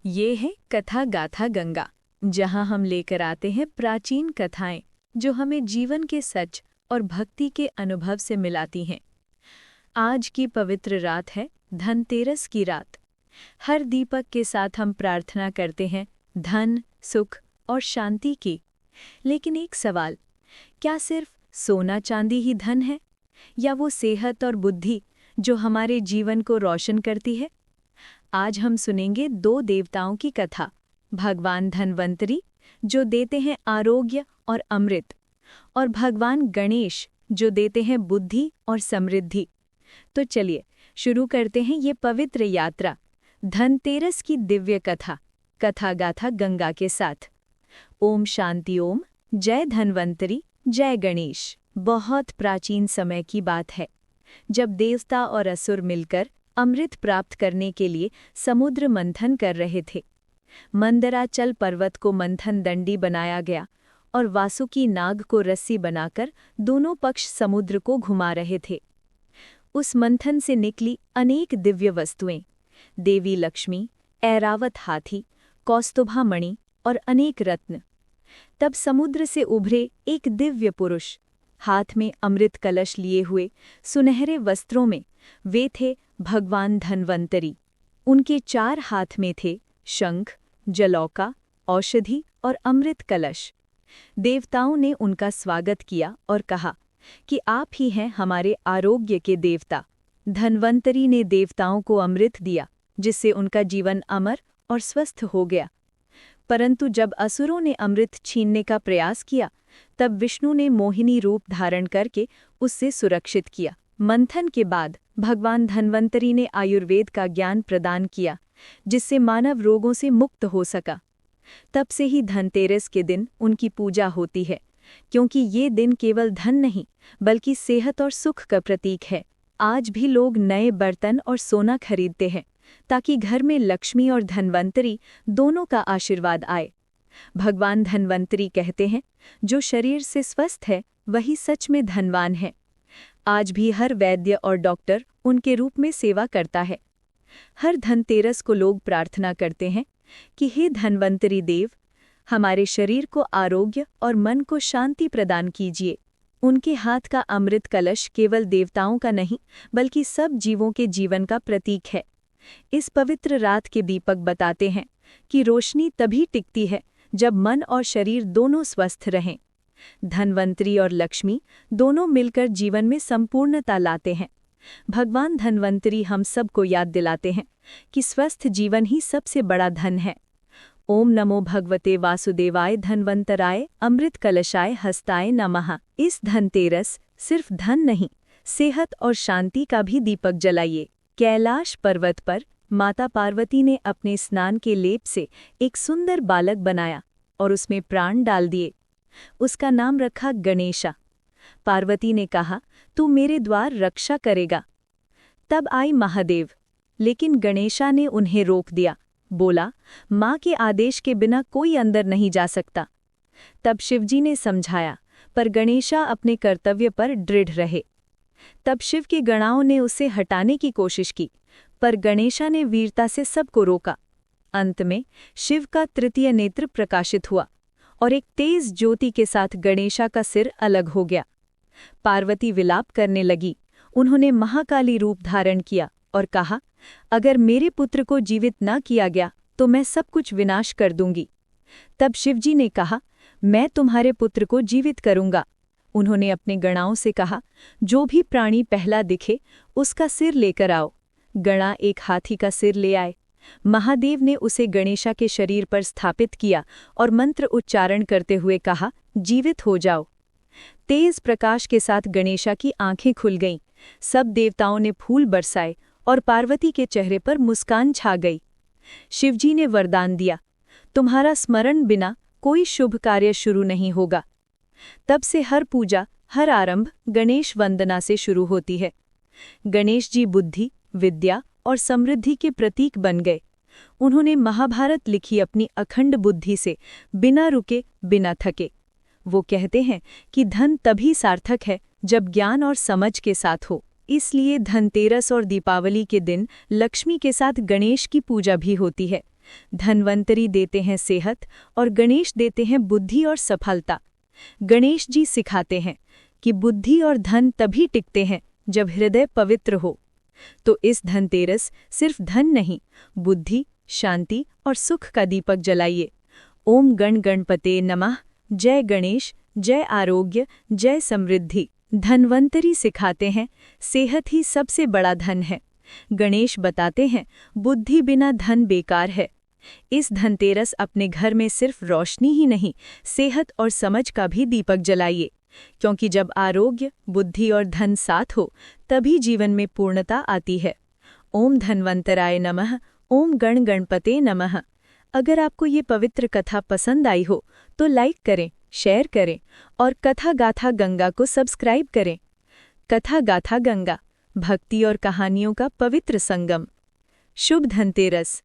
ये है कथा गाथा गंगा, जहां हम लेकर आते हैं प्राचीन कथाएं जो हमें जीवन के सच और भक्ति के अनुभव से मिलाती हैं। आज की पवित्र रात है धनतेरस की रात। हर दीपक के साथ हम प्रार्थना करते हैं धन, सुख और शांति की। लेकिन एक सवाल, क्या सिर्फ सोना चांदी ही धन है, या वो सेहत और बुद्धि जो हमारे जीवन को रोशन करती है? आज हम सुनेंगे दो देवताओं की कथा, भगवान धन्वंतरी जो देते हैं आरोग्य और अमृत, और भगवान गणेश जो देते हैं बुद्धि और समृद्धि। तो चलिए शुरू करते हैं ये पवित्र यात्रा धनतेरस की दिव्य कथा, कथा गाथा गंगा के साथ। ओम शांति ओम। जय धन्वंतरी, जय गणेश। बहुत प्राचीन समय की बात है, जब देवता और असुर मिलकर अमृत प्राप्त करने के लिए समुद्र मंथन कर रहे थे। मंदराचल पर्वत को मंथन दंडी बनाया गया और वासुकी नाग को रस्सी बनाकर दोनों पक्ष समुद्र को घुमा रहे थे। उस मंथन से निकली अनेक दिव्य वस्तुएं, देवी लक्ष्मी, ऐरावत हाथी, कौस्तुभा मणि और अनेक रत्न। तब समुद्र से उभरे एक दिव्य पुरुष, हाथ में अमृत कलश लिए हुए, सुनहरे वस्त्रों में। वे थे भगवान धन्वंतरी। उनके 4 हाथ में थे शंख, जलौका, औषधि और अमृत कलश। देवताओं ने उनका स्वागत किया और कहा कि आप ही हैं हमारे आरोग्य के देवता। धन्वंतरी ने देवताओं को अमृत दिया, जिससे उनका जीवन अमर और स्वस्थ हो गया। परंतु जब असुरों ने अमृत छीनने का प्रयास किया, तब विष्णु ने मोहिनी रूप धारण करके उससे सुरक्षित किया। मंथन के बाद भगवान धन्वंतरी ने आयुर्वेद का ज्ञान प्रदान किया, जिससे मानव रोगों से मुक्त हो सका। तब से ही धनतेरस के दिन उनकी पूजा होती है, क्योंकि ये दिन केवल धन नहीं बल्कि सेहत और सुख का प्रतीक है। आज भी लोग नए बर्तन और सोना खरीदते हैं ताकि घर में लक्ष्मी और धन्वंतरी दोनों का आशीर्वाद आए। भगवान धन्वंतरी कहते हैं, जो शरीर से स्वस्थ है वही सच में धनवान है। आज भी हर वैद्य और डॉक्टर उनके रूप में सेवा करता है। हर धनतेरस को लोग प्रार्थना करते हैं कि हे धन्वंतरी देव, हमारे शरीर को आरोग्य और मन को शांति प्रदान कीजिए। उनके हाथ का अमृत कलश केवल देवताओं का नहीं बल्कि सब जीवों के जीवन का प्रतीक है। इस पवित्र रात के दीपक बताते हैं कि रोशनी तभी टिकती है जब मन और शरीर दोनों स्वस्थ रहें। धन्वंतरी और लक्ष्मी दोनों मिलकर जीवन में संपूर्णता लाते हैं। भगवान धन्वंतरी हम सबको याद दिलाते हैं कि स्वस्थ जीवन ही सबसे बड़ा धन है। ओम नमो भगवते वासुदेवाय धन्वंतराय अमृत कलशाय हस्ताय नमः। इस धनतेरस सिर्फ धन नहीं, सेहत और शांति का भी दीपक जलाइए। कैलाश पर्वत पर माता पार्वती ने अपने स्नान के लेप से एक सुंदर बालक बनाया और उसमें प्राण डाल दिए। उसका नाम रखा गणेशा। पार्वती ने कहा, तू मेरे द्वार रक्षा करेगा। तब आई महादेव, लेकिन गणेशा ने उन्हें रोक दिया। बोला, माँ के आदेश के बिना कोई अंदर नहीं जा सकता। तब शिवजी ने समझाया, पर गणेशा अपने कर्तव्य पर दृढ़ रहे। तब शिव के गणाओं ने उसे हटाने की कोशिश की, पर गणेशा ने वीरता से सबको रोका। अंत में शिव का तृतीय नेत्र प्रकाशित हुआ और एक तेज ज्योति के साथ गणेशा का सिर अलग हो गया। पार्वती विलाप करने लगी। उन्होंने महाकाली रूप धारण किया और कहा, अगर मेरे पुत्र को जीवित न किया गया तो मैं सब कुछ विनाश कर दूंगी। तब शिवजी ने कहा, मैं तुम्हारे पुत्र को जीवित करूंगा। उन्होंने अपने गणाओं से कहा, जो भी प्राणी पहला दिखे उसका सिर लेकर आओ। गणा एक हाथी का सिर ले आए। महादेव ने उसे गणेशा के शरीर पर स्थापित किया और मंत्र उच्चारण करते हुए कहा, जीवित हो जाओ। तेज प्रकाश के साथ गणेशा की आंखें खुल गईं। सब देवताओं ने फूल बरसाए और पार्वती के चेहरे पर मुस्कान छा गई। शिवजी ने वरदान दिया, तुम्हारा स्मरण बिना कोई शुभ कार्य शुरू नहीं होगा। तब से हर पूजा, हर आरंभ गणेश वंदना से शुरू होती है। गणेश जी बुद्धि, विद्या और समृद्धि के प्रतीक बन गए। उन्होंने महाभारत लिखी अपनी अखंड बुद्धि से, बिना रुके, बिना थके। वो कहते हैं कि धन तभी सार्थक है जब ज्ञान और समझ के साथ हो। इसलिए धनतेरस और दीपावली के दिन लक्ष्मी के साथ गणेश की पूजा भी होती है, धन्वंतरी देते हैं सेहत और गणेश देते हैं बुद्धि और सफलता। गणेश जी सिखाते हैं कि बुद्धि और धन तभी टिकते हैं जब हृदय पवित्र हो। तो इस धनतेरस सिर्फ धन नहीं, बुद्धि, शांति और सुख का दीपक जलाइए। ओम गण गणपते नमः। जय गणेश, जय आरोग्य, जय समृद्धि। धन्वंतरी सिखाते हैं सेहत ही सबसे बड़ा धन है। गणेश बताते हैं बुद्धि बिना धन बेकार है। इस धनतेरस अपने घर में सिर्फ रोशनी ही नहीं, सेहत और समझ का भी दीपक जलाइए, क्योंकि जब आरोग्य, बुद्धि और धन साथ हो तभी जीवन में पूर्णता आती है। ओम धन्वंतराय नमः। ओम गण गणपते नमः। अगर आपको ये पवित्र कथा पसंद आई हो तो लाइक करें, शेयर करें और कथा गाथा गंगा को सब्सक्राइब करें। कथा गाथा गंगा, भक्ति और कहानियों का पवित्र संगम। शुभ धनतेरस।